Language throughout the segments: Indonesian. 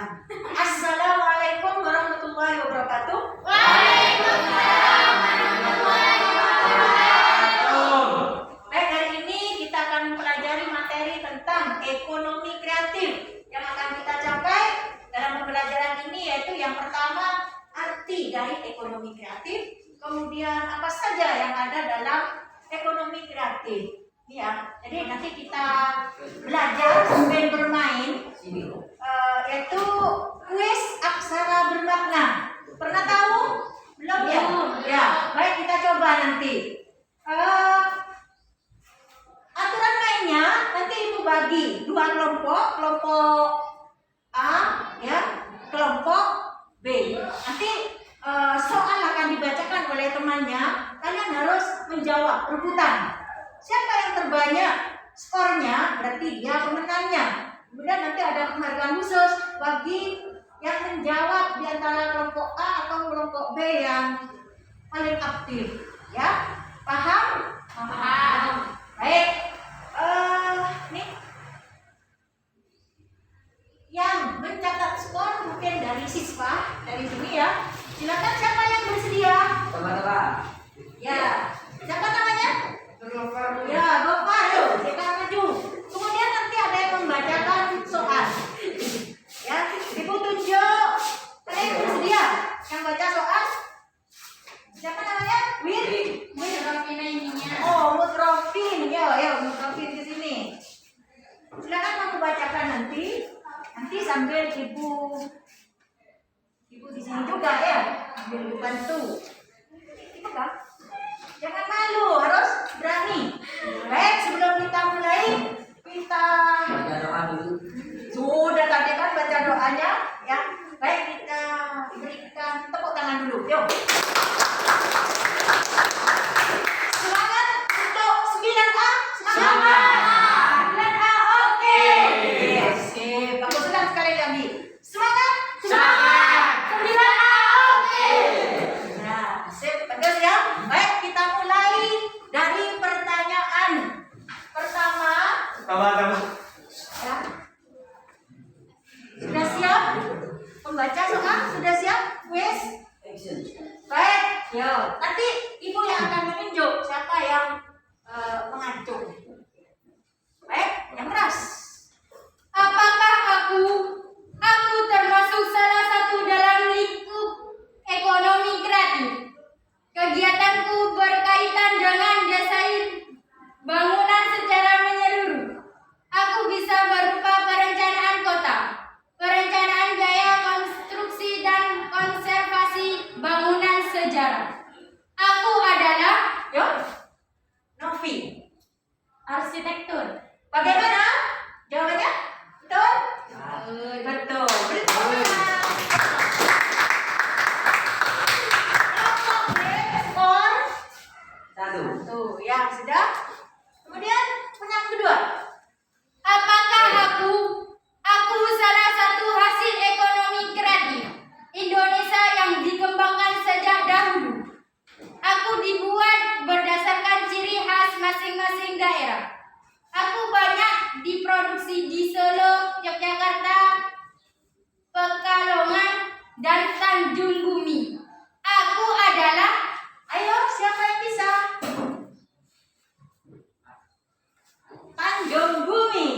Assalamualaikum warahmatullahi wabarakatuh. Waalaikumsalam warahmatullahi wabarakatuh. Baik, hari ini kita akan mempelajari materi tentang ekonomi kreatif yang akan kita capai dalam pembelajaran ini, yaitu yang pertama arti dari ekonomi kreatif, kemudian apa saja yang ada dalam ekonomi kreatif. Ya, jadi nanti kita belajar sambil bermain, yaitu kuis aksara bermakna. Pernah tahu? Belum ya? Ya, baik, kita coba nanti. Aturan mainnya nanti ibu bagi dua kelompok, kelompok A, ya, kelompok B. Nanti soal akan dibacakan oleh temannya, kalian harus menjawab rebutan. Siapa yang terbanyak skornya berarti dia pemenangnya. Kemudian nanti ada penghargaan khusus bagi yang menjawab di antara kelompok A atau kelompok B yang paling aktif. Ya, paham? Paham. Baik. Nih, yang mencatat skor mungkin dari siswa dari sini ya. Silakan, siapa yang bersedia? Teman-teman. Ya, siapa namanya? Ya, Bapak, yuk kita maju. Kemudian nanti ada yang membacakan soal. Ya, ibu tunjuk. Kalian bersedia? Yang baca soal? Siapa namanya? Mutrofina ininya. Oh, Mutrofin. Yo, Mutrofin ke sini. Silakan kamu bacakan nanti. Nanti sambil ibu di sini juga ya, sambil ibu bantu. Itu kan? Jangan malu, harus berani. Baik, sebelum kita mulai, kita Baca doa dulu. sudah tadi kan baca doanya, ya. Baik, kita berikan tepuk tangan dulu. Yuk. Semangat untuk 9A. Semangat. 9A, oke. Yes, sip. Bagus sekali lagi. Semangat. Semangat. 9A, oke. Nah, sip. Tegas ya. Baik, kita mulai dari pertanyaan pertama. Ya. Sudah siap? Pembaca soal sudah siap? Wes? Action. Baik, yo. Nanti ibu yang akan menunjuk siapa yang mengacu. Baik, yang keras. Apakah aku termasuk salah satu dalam lingkup ekonomi kreatif? Kegiatanku berkaitan dengan desain bangunan secara menyeluruh. Aku bisa berupa perencanaan kota, perencanaan gaya konstruksi dan konservasi bangunan sejarah. Aku adalah Yo. Novi. arsitektur. Bagaimana? Jawabannya? Betul? Betul. Beri tepuk tangan. Kelompok B skor Satu. tuh, ya sudah. Kemudian yang kedua. Apakah aku salah satu hasil ekonomi kreatif Indonesia yang dikembangkan sejak dahulu. Aku dibuat berdasarkan ciri khas masing-masing daerah. Aku banyak diproduksi di Solo, Yogyakarta, Pekalongan, dan Tanjung Bumi. Aku adalah Ayo, siapa yang bisa? Tanjung Bumi.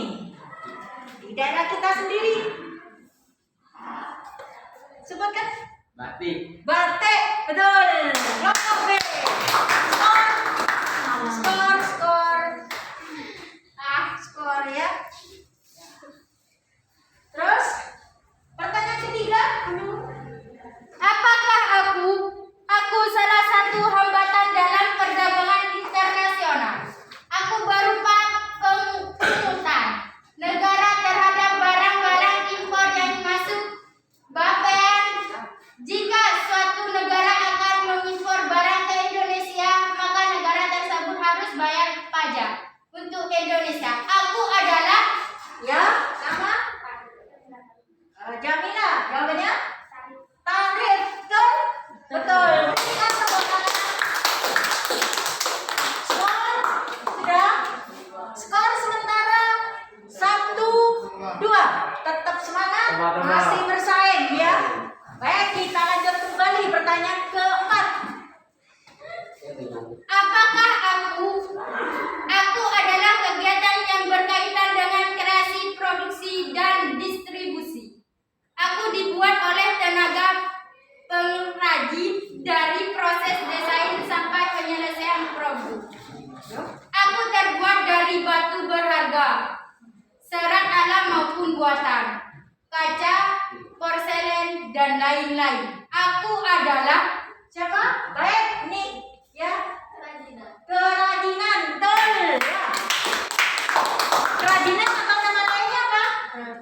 Di daerah kita sendiri. Sebutkan. Batik. Batik, betul. Kelompok B. Skor ya. Terus, pertanyaan ketiga. apakah aku salah satu hambatan dalam perdagangan internasional. Aku berupa pungutan negara terhadap barang-barang impor yang masuk. Bapean, jika suatu negara akan mengimpor barang ke Indonesia, maka negara tersebut harus bayar pajak untuk Indonesia. Aku adalah Ya, sama. Jamila, jawabannya? Tarif, betul? Betul. Berikan tepuk tangan. Skor sudah. Skor sementara 1-2. Tetap semangat. Teman-teman. Masih bersama. kaleng ya. Baik, kita lanjut kembali pertanyaan keempat. Apakah aku adalah kegiatan yang berkaitan dengan kreasi, produksi, dan distribusi. Aku dibuat oleh tenaga pengrajin dari proses desain sampai penyelesaian produk. Aku terbuat dari batu berharga, serat alam maupun buatan, kaca, porselen, dan lain-lain. Aku adalah Siapa? Baik, ini ya. Kerajinan, betul ya. Kerajinan atau nama lainnya apa?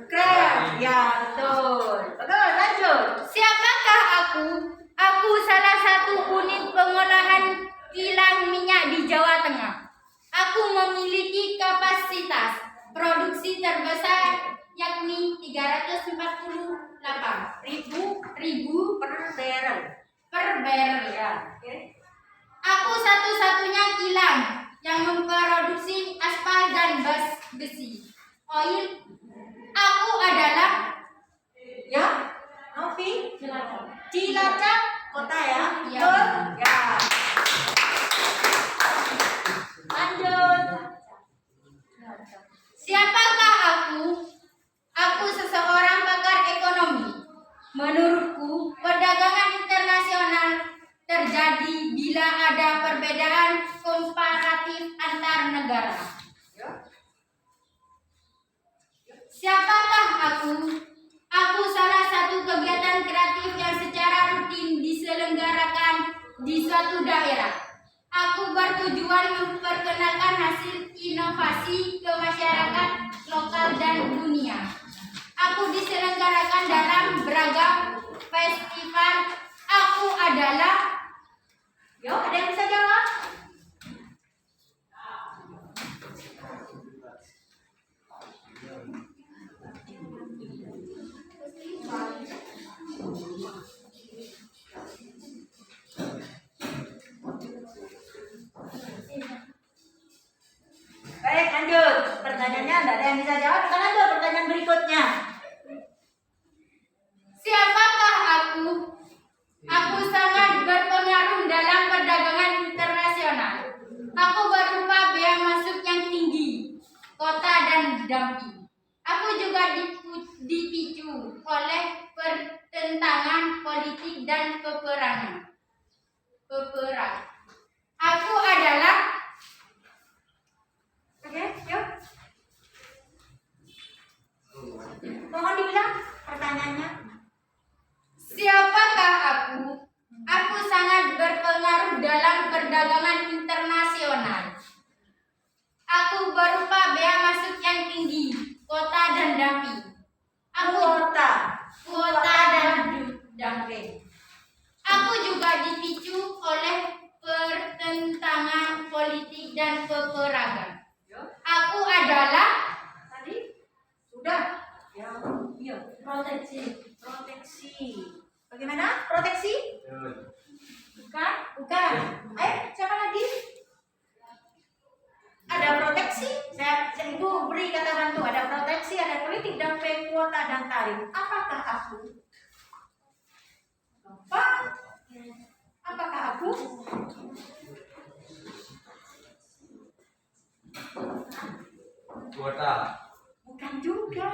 Craft, ya betul. Betul, lanjut. siapakah aku? Aku salah satu unit pengolahan kilang minyak di Jawa Tengah. Aku memiliki kapasitas produksi terbesar yakni 348 ribu per barrel ya. Aku satu-satunya kilang yang memproduksi aspal dan besi. Oil. Aku adalah Ya, Novi. Cilacap kota ya. Iya. Betul? Ya. Lanjut. siapakah aku? Aku seseorang pakar ekonomi. Menurutku, perdagangan internasional terjadi bila ada perbedaan komparatif antar negara. Siapakah aku? Aku salah satu kegiatan kreatif yang secara rutin diselenggarakan di suatu daerah. Aku bertujuan memperkenalkan hasil inovasi ke masyarakat lokal dan dunia. Aku diselenggarakan dalam beragam festival. Aku adalah Yo, ada yang bisa jawab? Baik, lanjut. Pertanyaannya tidak ada yang bisa jawab. Kita lanjut pertanyaan berikutnya. siapakah aku? Aku sangat berpengaruh dalam perdagangan internasional. Aku berupa bea masuk yang tinggi, kota dan dumping. Aku juga dipicu oleh pertentangan politik dan peperangan. Aku adalah Oke, yuk. Mohon diulang pertanyaannya. siapakah aku? Aku sangat berpengaruh dalam perdagangan internasional. Aku berupa bea masuk yang tinggi, kota dan dumping. Aku Kuota. dan dumping. Aku juga dipicu oleh pertentangan politik dan peperangan. Aku adalah Tadi sudah. Ya, iya. Proteksi. Bagaimana? Proteksi? Bukan. Siapa lagi? Ada proteksi. Saya Ibu beri kata bantu. Ada proteksi, ada politik, dan kuota dan tarif. Apakah aku? Apakah aku? Kuota. Bukan juga.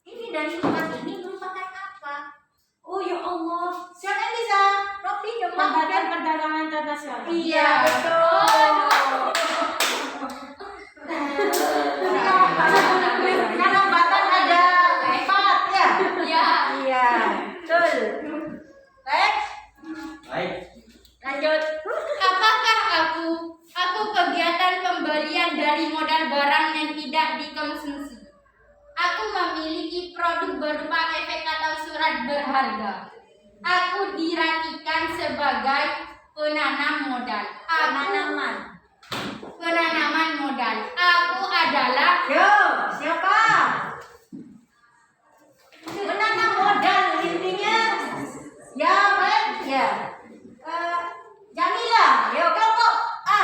Ini dari tempat ini merupakan apa? Oh ya Allah. Siapa yang bisa? Rofi coba. Lembaga Perdagangan Internasional. Iya, betul. Karena Batam ada 4 ya? ya. Iya, betul. Baik, Baik. lanjut. Apakah aku? Aku kegiatan pembelian dari modal barang yang tidak dikonsumsi. Aku memiliki produk berupa efek atau surat berharga. Aku diracikan sebagai penanam modal. Penanaman modal. Aku adalah Yo, siapa? Menanam modal intinya. Ya, baik. Ya. Jamila, yo kelompok A.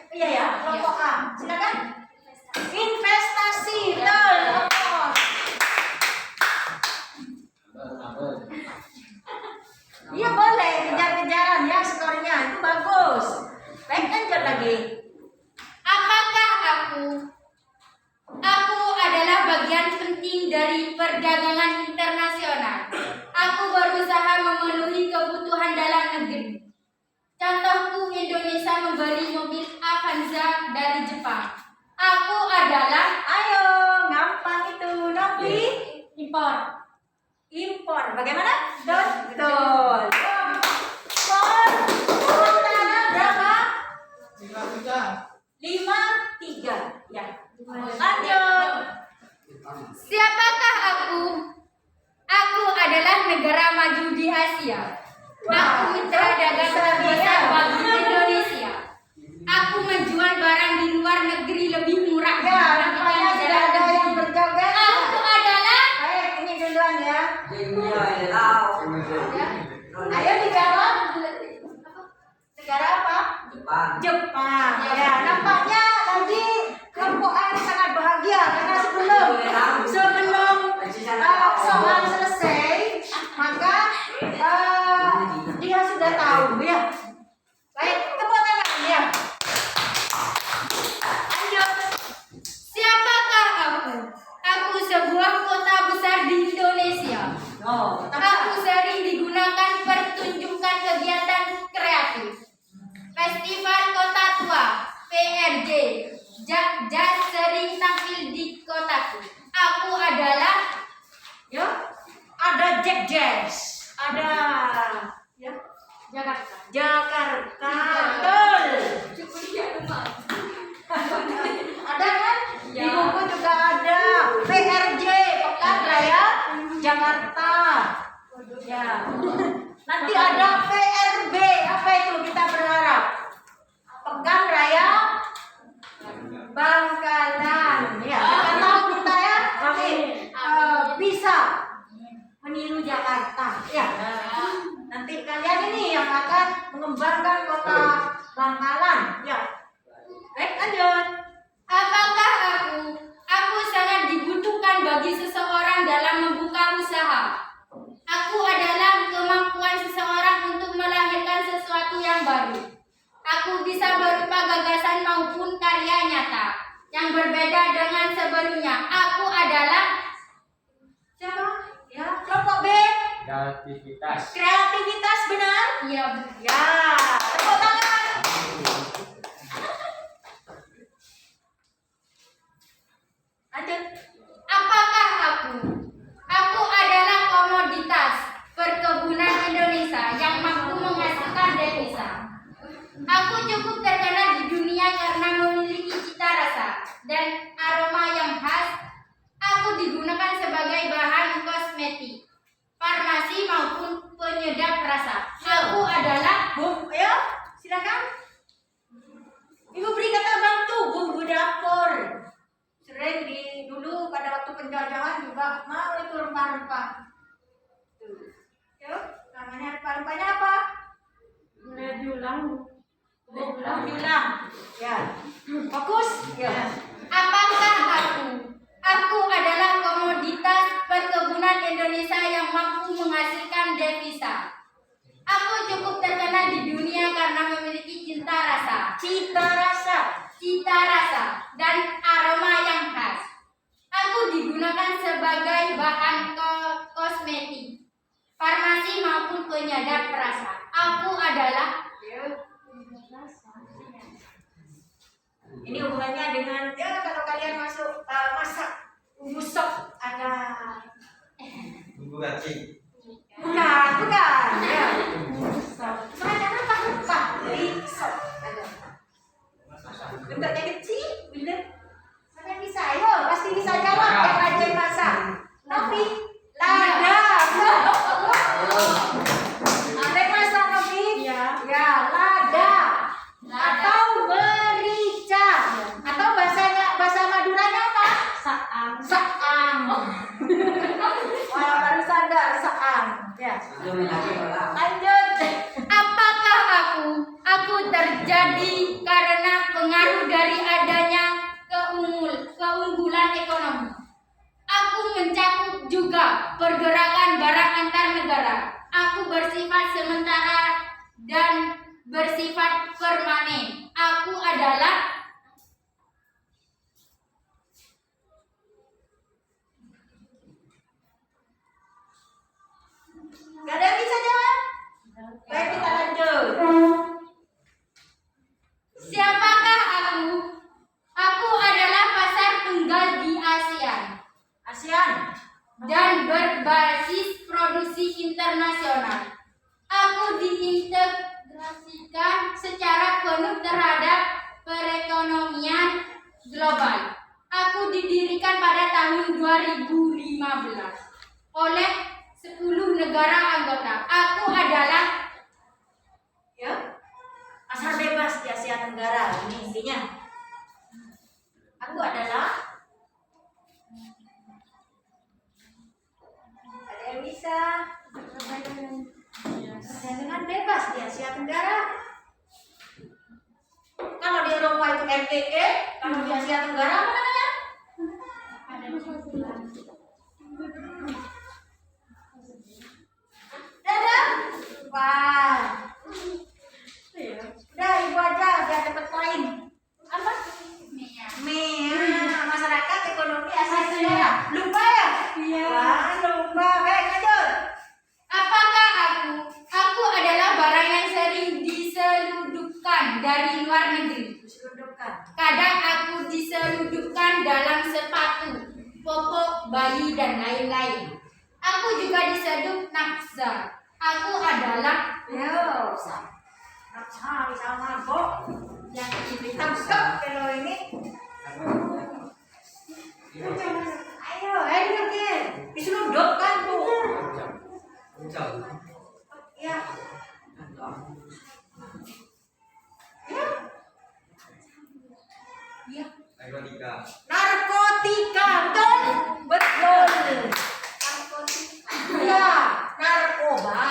Iya ya, kelompok A. Silakan. Investasi, betul. Kelompok. bagian penting dari perdagangan internasional. Aku berusaha memenuhi kebutuhan dalam negeri. Contohku, Indonesia membeli mobil Avanza dari Jepang. Aku adalah Ayo, gampang itu. Novi, Impor. impor. Bagaimana? Betul. Impor. Sementara berapa? 5-3. Ya. Lanjut. siapakah aku? Aku adalah negara maju di Asia. Aku mitra dagang terbesar bagi Indonesia. Aku menjual barang di luar negeri lebih murah Ya, dibandingkan rupanya di sudah dalam ada yang negeri. berjoget. Aku adalah Baik, ini duluan ya. Dunia ini tahu. Ayo dijawab. Negara apa? Jepang. Jepang. Ya, nampaknya tadi kelompok A ini sangat bahagia karena sebelum soal selesai, maka dia sudah tahu ya. Baik, tepuk tangan ya. Lanjut. siapakah aku? Aku sebuah kota besar di Indonesia. Oh, Aku sering digunakan pertunjukan kegiatan kreatif. Festival Kota Tua, PRJ, Jazz sering tampil di kotaku. Aku adalah ya. Ada Jack Jazz, ada ya Jakarta. Jakarta. Betul. Ada kan? Di buku juga ada PRJ, Pekan Raya Jakarta. Ya. Nanti ada PRB, apa itu kita berharap? Pekan Raya Bangkalan. Ya, kita tahu kita ya. Tapi bisa meniru Jakarta. Ya. Nanti kalian ini yang akan mengembangkan kota Bangkalan. Ya. Baik, lanjut. apakah aku? Aku sangat dibutuhkan bagi seseorang dalam membuka usaha. Aku adalah kemampuan seseorang untuk melahirkan sesuatu yang baru. Aku bisa berupa gagasan maupun karya nyata yang berbeda dengan sebelumnya. Aku adalah Siapa? Ya, kelompok B. Kreativitas. Kreativitas benar? ya Ya, tepuk tangan. Lanjut. apakah aku? Aku adalah komoditas perkebunan Indonesia yang mampu menghasilkan devisa. Aku cukup terkenal di dunia karena memiliki cita rasa dan aroma yang khas. Aku digunakan sebagai bahan kosmetik, farmasi maupun penyedap rasa. Aku adalah Bu, ayo, silakan. Ibu beri kata bantu, bumbu dapur. Sering dulu pada waktu penjajahan juga mau itu rempah-rempah. Tuh. Yuk, namanya rempah-rempahnya apa? Boleh diulang. Bilang. Ya. Fokus. Ya. apakah aku? Aku adalah komoditas perkebunan Indonesia yang mampu menghasilkan devisa. Aku cukup terkenal di dunia karena memiliki cita rasa, dan aroma yang khas. Aku digunakan sebagai bahan kosmetik, farmasi maupun penyedap rasa. Aku adalah Ini hubungannya dengan ya kalau kalian masuk masak bumbu sop ada Bumbu kacang. bukan ya semacam rempah-rempah di sop ada bentuknya kecil bulat mana bisa ayo pasti bisa jawab yang rajin masak tapi lada ada yang masak tapi Iya. ya lada atau merica atau bahasa Maduranya apa? Saang. Saang. Wah, baru sadar saang. Ya. Lanjut. apakah aku? Aku terjadi karena pengaruh dari adanya keunggulan ekonomi. Aku mencakup juga pergerakan barang antar negara. Aku bersifat sementara dan bersifat permanen. Aku adalah ASEAN. dan berbasis produksi internasional. Aku diintegrasikan secara penuh terhadap perekonomian global. Aku didirikan pada tahun 2015 oleh 10 negara anggota. Aku adalah Ya, pasar bebas di Asia Tenggara. Ini intinya. Aku adalah, ada yang bisa perdagangan bebas di Asia Tenggara. Kalau di Eropa itu MTE, kalau di Asia Tenggara apa namanya? Dadah. Wah. Udah ibu aja biar dapat poin. Apa? Masyarakat ekonomi Asia Tenggara. Lupa ya? Iya. Wah, lupa. Baik, lanjut. apakah aku? Aku adalah barang yang sering diselundupkan dari luar negeri. Diselundupkan. Kadang aku diselundupkan dalam sepatu, popok bayi dan lain-lain. Aku juga disedup naksa. Aku adalah Yo, cari sama mabok. yang Tangkap kalau ini. Ayo, dengerin. Diselundupkan tuh. Ya. Ya. Narkotika. Narkotika, betul? Betul. Ya, narkoba.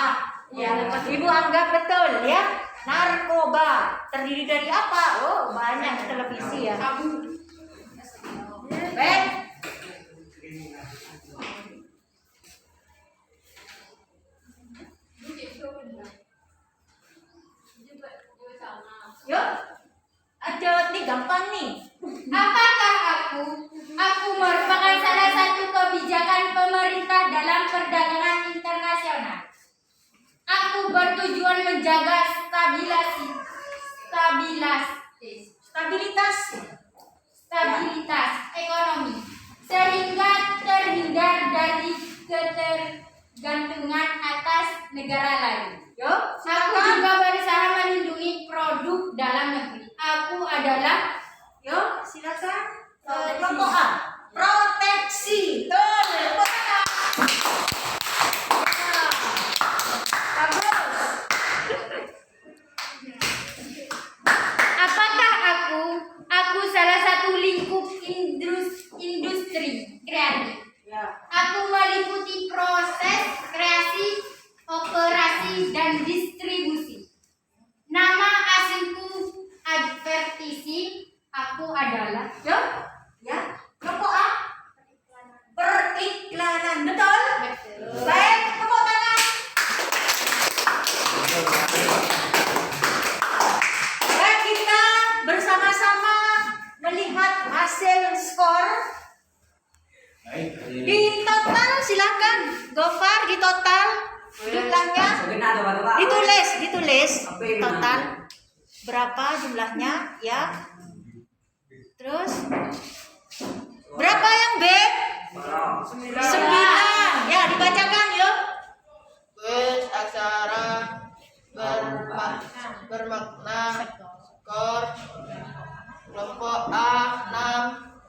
Ya, ibu anggap betul ya. Narkoba terdiri dari apa? Oh, banyak di televisi ya. Baik. Yuk. Aja nih gampang nih. Apakah aku? Aku merupakan salah satu kebijakan pemerintah dalam perdagangan internasional. Aku bertujuan menjaga stabilitas ekonomi sehingga terhindar dari ketergantungan atas negara lain. Yuk, Aku juga berusaha melindungi produk dalam negeri. Aku adalah yuk, silakan. Kelompok A. Proteksi. Tuh, tepuk tangan. Bagus. apakah aku? Aku salah satu lingkup industri kreatif. Ya. Aku meliputi proses kreasi, operasi, dan distribusi. Nama asliku advertising. Aku adalah Yuk. Ya. Kelompok A. Periklanan. Betul? Baik, tepuk tangan. Baik, kita bersama-sama melihat hasil skor. Di total silakan Gofar, di total jumlahnya ditulis total berapa jumlahnya ya. Terus berapa yang B? 9. Ya, dibacakan yuk. Kuis aksara bermakna skor kelompok A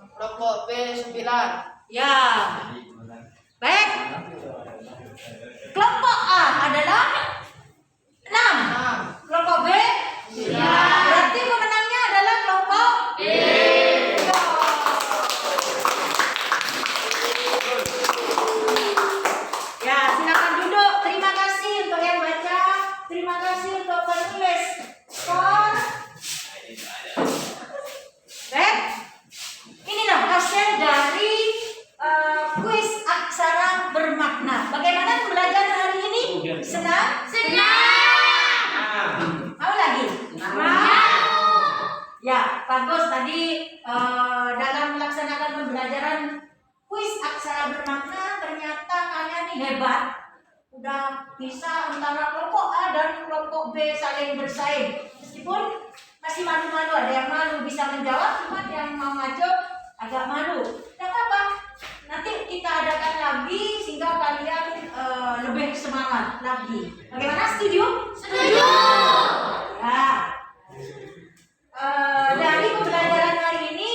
6, kelompok B 9. Ya. Baik. Kelompok A adalah 6. Kelompok B? 9. Berarti pemenangnya adalah kelompok B. Ya, silakan duduk. Terima kasih untuk yang baca. Terima kasih untuk penulis skor. Baik. Inilah hasil dari kuis aksara bermakna. Bagaimana pembelajaran hari ini? Senang? Mau lagi? Ya, bagus. Tadi dalam melaksanakan pembelajaran kuis aksara bermakna, ternyata kalian nih hebat. Udah bisa antara kelompok A dan kelompok B saling bersaing. Meskipun masih malu-malu, ada yang malu bisa menjawab, cuma yang mau maju agak malu. Tidak apa-apa. Nanti nanti kita adakan lagi sehingga kalian lebih semangat lagi. Bagaimana? Setuju? Setuju. Ya. Dari pembelajaran hari ini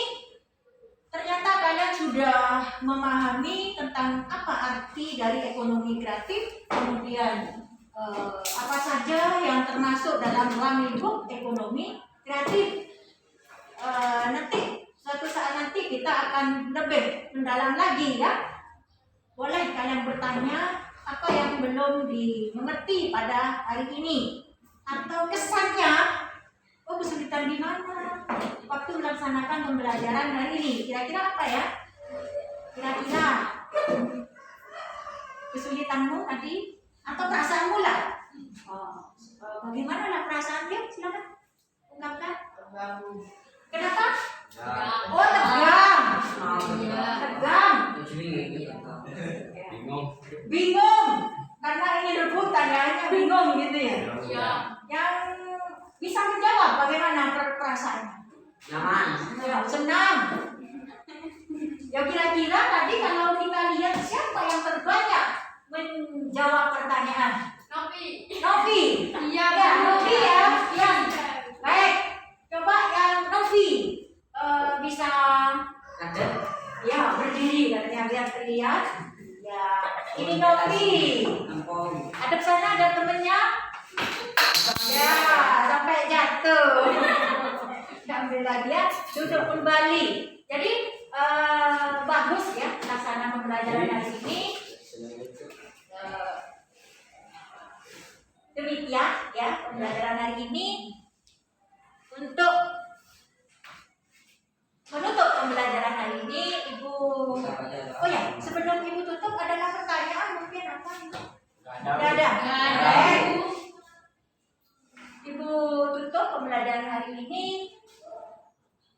ternyata kalian sudah memahami tentang apa arti dari ekonomi kreatif, kemudian apa saja yang termasuk dalam ruang lingkup ekonomi kreatif. Nanti suatu saat nanti kita akan lebih mendalam lagi ya. Boleh kalian bertanya apa yang belum dimengerti pada hari ini atau kesannya, oh kesulitan di mana waktu melaksanakan pembelajaran hari ini. Kira-kira apa ya? Kira-kira kesulitanmu tadi atau perasaanmu lah? Bagaimana lah perasaan dia? Silakan ungkapkan. Kenapa? Oh tegang. Tegang. Bingung. Karena ini rebutan ya, hanya bingung gitu ya. Yang bisa menjawab bagaimana perasaannya? Nyaman. Ya, senang. Ya kira-kira tadi kalau kita lihat siapa yang terbanyak menjawab pertanyaan? Novi. Novi. Iya, Ya, Bu. Novi ya. Ya. Baik. Coba yang Novi bisa Ada. ya berdiri katanya biar terlihat. Ya, ini Novi. Ampun. Ada sana ada temennya. Ya, sampai jatuh. Alhamdulillah dia duduk kembali. Jadi bagus ya pelaksanaan pembelajaran hari ini. Demikian ya pembelajaran hari ini. Untuk menutup pembelajaran hari ini, Ibu. Oh ya, sebelum Ibu tutup adalah pertanyaan mungkin apa? Tidak ada. Baik. Ibu tutup pembelajaran hari ini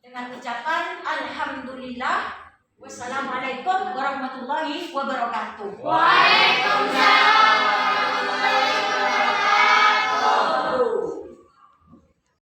dengan ucapan Alhamdulillah. Wassalamualaikum warahmatullahi wabarakatuh. Waalaikumsalam.